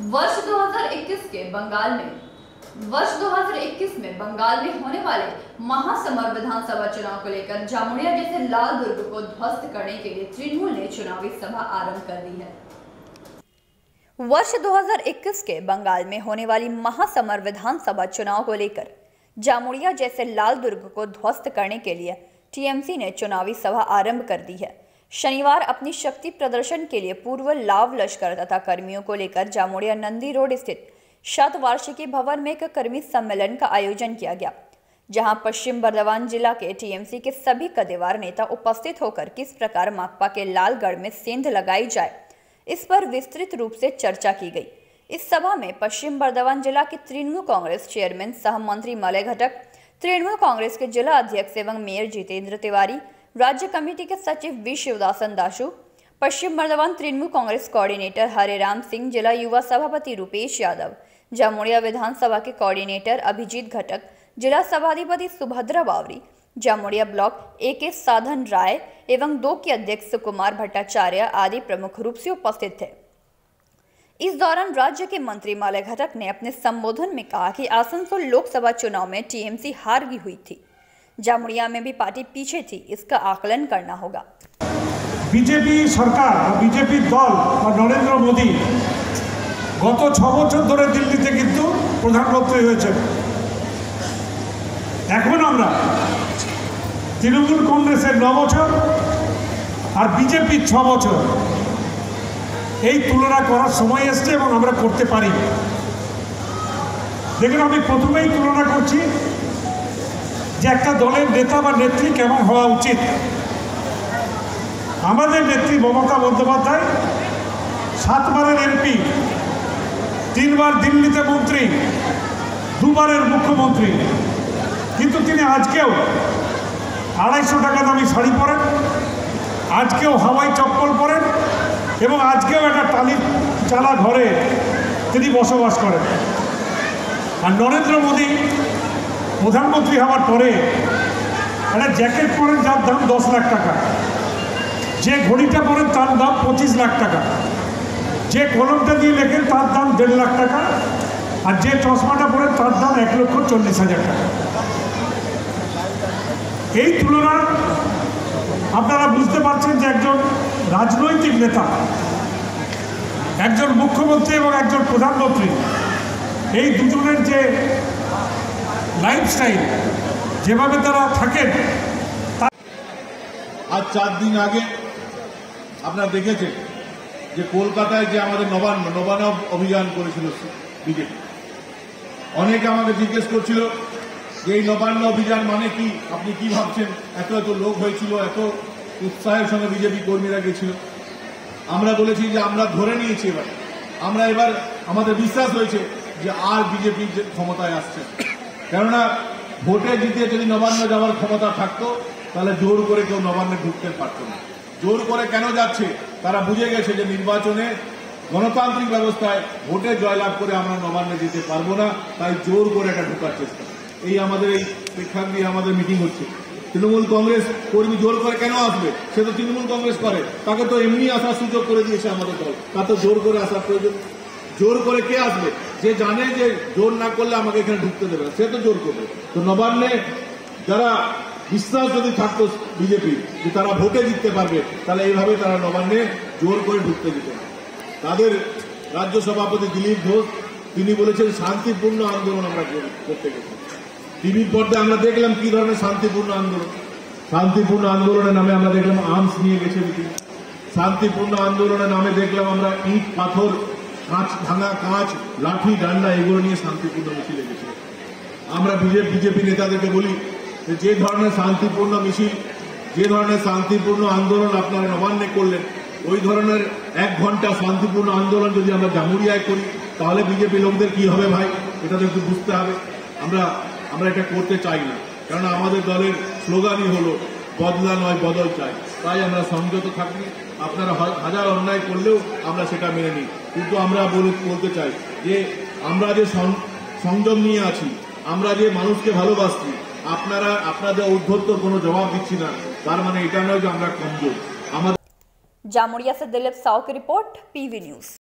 वर्ष 2021 में बंगाल में होने वाले महासमर विधानसभा चुनाव को लेकर जामुड़िया जैसे लाल दुर्ग को ध्वस्त करने के लिए तृणमूल ने चुनावी सभा आरंभ कर दी है। वर्ष 2021 के बंगाल में होने वाली महासमर विधानसभा चुनाव को लेकर जामुड़िया जैसे लाल दुर्ग को ध्वस्त करने के लिए टीएमसी ने चुनावी सभा आरंभ कर दी है। शनिवार अपनी शक्ति प्रदर्शन के लिए पूर्व लाव लश्कर तथा कर्मियों को लेकर जामुड़िया नंदी रोड स्थित शतवार्षिकी भवन में एक कर्मी सम्मेलन का आयोजन किया गया, जहां पश्चिम बर्धमान जिला के टीएमसी के सभी कदेवार नेता उपस्थित होकर किस प्रकार माकपा के लालगढ़ में सेंध लगाई जाए, इस पर विस्तृत रूप से चर्चा की गई। इस सभा में पश्चिम बर्धमान जिला के तृणमूल कांग्रेस चेयरमैन सह मंत्री मलय घटक, तृणमूल कांग्रेस के जिला अध्यक्ष एवं मेयर जितेंद्र तिवारी, राज्य कमेटी के सचिव वी शिवदासन दासु, पश्चिम बर्धमान तृणमूल कांग्रेस कोऑर्डिनेटर हरेराम सिंह, जिला युवा सभापति रूपेश यादव, जामुड़िया विधानसभा के कोऑर्डिनेटर अभिजीत घटक, जिला सभाधिपति सुभद्रा बावरी, जामुड़िया ब्लॉक ए साधन राय एवं 2 के अध्यक्ष कुमार भट्टाचार्य आदि प्रमुख रूप से उपस्थित थे। इस दौरान राज्य के मंत्री मलय घटक ने अपने संबोधन में कहा कि आसनसोल लोकसभा चुनाव में टीएमसी हार भी हुई थी, जामुड़िया में भी पार्टी पीछे थी, इसका आकलन करना होगा। बीजेपी सरकार और बीजेपी दल और नरेंद्र मोदी गत 6 বছর ধরে দিল্লিতে কিন্তু প্রধানমন্ত্রী হয়েছেন। এখন আমরা তৃণমূল কংগ্রেসের 9 বছর আর বিজেপির 6 বছর এই তুলনা করার সময় এসছে এবং আমরা করতে পারি। দেখুন, আমি প্রথমেই তুলনা করছি যে একটা দলের নেতা বা নেত্রী কেমন হওয়া উচিত। আমাদের নেত্রী মমতা বন্দ্যোপাধ্যায় 7 বারের এমপি, 3 বার দিল্লিতে মন্ত্রী, 2 বারের মুখ্যমন্ত্রী, কিন্তু তিনি আজকেও 250 টাকা দামি শাড়ি পরেন, আজকেও হাওয়াই চপ্পল পরেন এবং আজকেও একটা টালির চালা ঘরে তিনি বসবাস করেন। আর নরেন্দ্র মোদী প্রধানমন্ত্রী হওয়ার পরে একটা জ্যাকেট পরেন যার দাম 10 লাখ টাকা, যে ঘড়িটা পরেন তার দাম 25 লাখ টাকা, যে কলমটা দিয়ে লেখেন তার দাম 1.5 লাখ টাকা, আর যে চশমাটা পরেন তার দাম 1,40,000 টাকা। এই তুলনা আপনারা বুঝতে পারছেন যে একজন রাজনৈতিক নেতা, একজন মুখ্যমন্ত্রী এবং একজন প্রধানমন্ত্রী, এই দুজনের যে লাইফস্টাইল, যেভাবে তারা থাকেন। আজ 4 দিন আগে আপনারা দেখেছেন যে কলকাতায় যে আমাদের নবান্ন অভিযান করেছিল বিজেপি। অনেকে আমাকে জিজ্ঞেস করছিল যে এই নবান্ন অভিযান মানে কি, আপনি কি ভাবছেন, এত লোক হয়েছিল, এত উৎসাহের সঙ্গে বিজেপি কর্মীরা গেছিল। আমরা বলেছি যে আমরা ধরে নিয়েছি, এবার আমাদের বিশ্বাস হয়েছে যে আর বিজেপি ক্ষমতায় আসছে। কেননা ভোটে জিতে যদি নবান্ন যাওয়ার ক্ষমতা থাকতো তাহলে জোর করে কেউ নবান্নে ঢুকতে পারত না। জোর করে কেন যাচ্ছে, তারা বুঝে গেছে যে নির্বাচনে গণতান্ত্রিক ব্যবস্থায় ভোটে জয়লাভ করে আমরা নবান্নে যেতে পারবো না, তাই জোর করে এটা ঢোকার চেষ্টা। এই আমাদের এই প্রেক্ষাগৃহে আমাদের মিটিং হচ্ছে। তৃণমূল কংগ্রেস কর্মী জোর করে কেন আসবে? সে তো তৃণমূল কংগ্রেস করে, তাকে তো এমনি আসার সুযোগ করে দিয়েছে আমাদের দল, তার তো জোর করে আসার প্রয়োজন। জোর করে কে আসবে? যে জানে যে জোর না করলে আমাকে এখানে ঢুকতে দেবে না, সে তো জোর করবে। তো নবান্নে যারা বিশ্বাস যদি থাকতো বিজেপি যে তারা ভোটে জিততে পারবে, তাহলে এইভাবে তারা নবান্নে জোর করে ঢুকতে দিত না। তাদের রাজ্য সভাপতি দিলীপ ঘোষ তিনি বলেছেন শান্তিপূর্ণ আন্দোলন আমরা করতে গেছি। টিভির পর্দায় আমরা দেখলাম কি ধরনের শান্তিপূর্ণ আন্দোলন। শান্তিপূর্ণ আন্দোলনের নামে আমরা দেখলাম আর্মস নিয়ে গেছে মিটিং। শান্তিপূর্ণ আন্দোলনের নামে দেখলাম আমরা ইট পাথর, কাঁচ ভাঙা, কাঁচ লাঠি ডান্ডা এগুলো নিয়ে শান্তিপূর্ণ মিছিলে গেছি। আমরা বিজেপি নেতাদেরকে বলি যে ধরনের শান্তিপূর্ণ মিছিল, যে ধরনের শান্তিপূর্ণ আন্দোলন আপনারা নবান্নে করলেন, ওই ধরনের 1 ঘন্টা শান্তিপূর্ণ আন্দোলন যদি আমরা জামুড়িয়ায় করি তাহলে বিজেপি লোকদের কি হবে ভাই, এটা তো একটু বুঝতে হবে। আমরা এটা করতে চাই না, কারণ আমাদের দলের স্লোগানই হলো বদলা নয় বদল চাই। তাই আমরা সংযত থাকি। আপনারা হাজার অন্যায় করলেও আমরা সেটা মেনে নিই, কিন্তু আমরা বলতে চাই যে আমরা যে সংযম নিয়ে আছি, আমরা যে মানুষকে ভালোবাসছি, আপনাদের ঔদ্ধত্যর কোনো জবাব দিচ্ছি না, তার মানে এটা নয় যে আমরা কমজোর। जामुड़िया से दिलीप साव की रिपोर्ट, पीवी न्यूज।